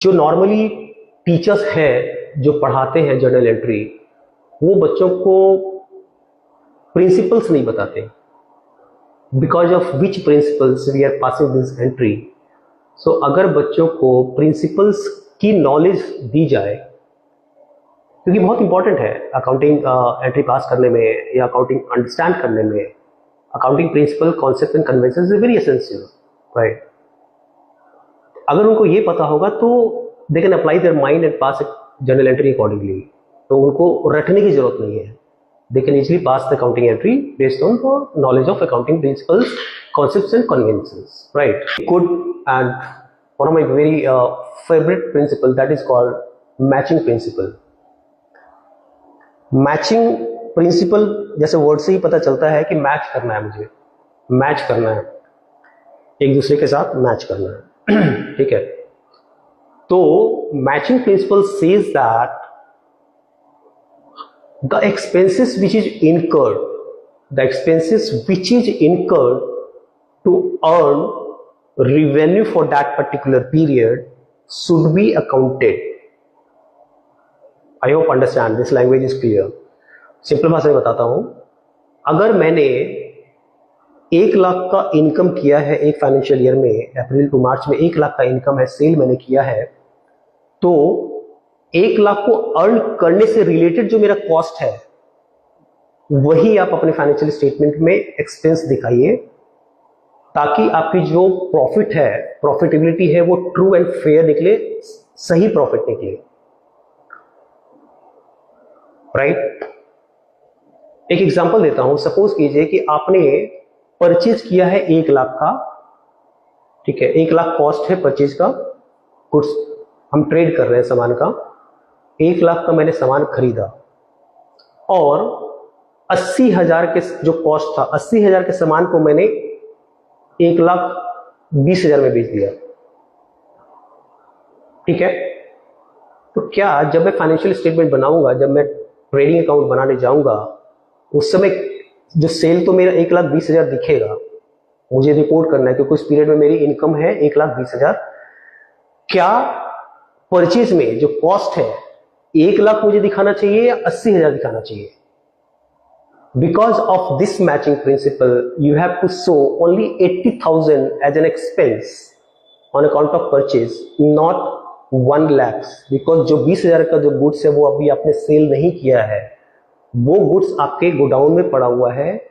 जो normally teachers हैं जो पढ़ाते हैं जर्नल एंट्री, वो बच्चों को प्रिंसिपल्स नहीं बताते, because of which principles we are passing this entry. So अगर बच्चों को प्रिंसिपल्स की नॉलेज दी जाए, क्योंकि बहुत इंपॉर्टेंट है अकाउंटिंग एंट्री पास करने में या अकाउंटिंग अंडरस्टैंड करने में, accounting principle concept and convention is very essential, right. अगर उनको ये पता होगा तो they can apply their mind and pass journal entry accordingly, तो उनको रटने की जरूरत नहीं है। They can easily pass the accounting entry based on the knowledge of accounting principles, concepts and conventions, right? Good, and one of my very favorite principle, that is called matching principle. Matching principle जैसे word से ही पता चलता है कि match करना है, मुझे match करना है, एक दूसरे के साथ मैच करना है ठीक है। तो matching principal says that the expenses which is incurred to earn revenue for that particular period should be accounted. I hope understand this language is clear. Simple भाषा में बताता हूं, अगर मैंने 1 लाख का इनकम किया है एक फाइनेंशियल ईयर में, अप्रैल टू मार्च में 1 लाख का इनकम है, सेल मैंने किया है, तो 1 लाख को अर्न करने से रिलेटेड जो मेरा कॉस्ट है वही आप अपने फाइनेंशियल स्टेटमेंट में एक्सपेंस दिखाइए, ताकि आपकी जो प्रॉफिट है, प्रॉफिटेबिलिटी है, वो ट्रू एंड फेयर निकले, सही प्रॉफिट निकले, राइट। एक एग्जांपल देता हूं, सपोज कीजिए कि आपने परचेज किया है 1 लाख का, ठीक है, 1 लाख कॉस्ट है परचेज का, गुड्स हम ट्रेड कर रहे हैं सामान का, 1 लाख का मैंने सामान खरीदा और 80,000 के जो कॉस्ट था, 80,000 के सामान को मैंने 1,20,000 में बेच दिया, ठीक है। तो क्या जब मैं फाइनेंशियल स्टेटमेंट बनाऊंगा, जब मैं ट्रेडिंग अकाउंट बनाने जाऊंगा, उस समय जो सेल तो मेरा 1,20,000 दिखेगा, मुझे रिपोर्ट करना है क्योंकि उस पीरियड में मेरी इनकम है 1,20,000, क्या परचेज में जो कॉस्ट है 1 लाख मुझे दिखाना चाहिए या 80,000 दिखाना चाहिए? Because of this matching principle, you have to show only 80,000 as an expense on account of purchase, not 1 lakh, because जो 20,000 का जो गुड्स है वो अभी आपने सेल नहीं किया है, वो गुड्स आपके गोडाउन में पड़ा हुआ है,